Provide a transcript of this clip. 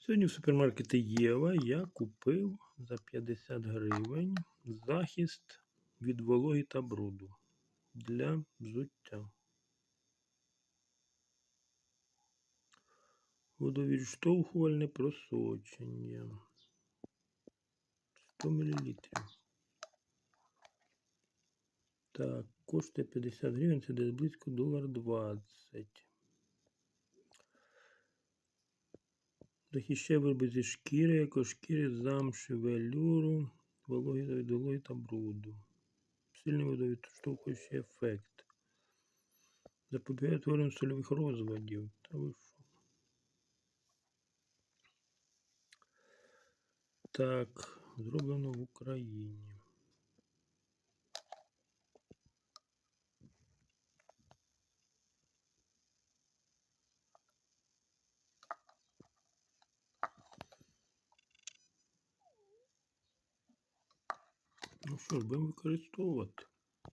Сьогодні в супермаркеті Єва я купив за 50 гривень захист від вологи та бруду для взуття. Водовідштовхувальне просочення. 100 мл. Так, коштує 50 гривень, це десь близько $1.20. Захищає вироби зі шкіри, екошкіри, замші, велюру, вологи та бруду. Сильний водовідштовхуючий ефект. Запобігає утворенню сольових розводів. Та ви що? Так, зроблено в Україні. Ну що ж, будемо використовувати.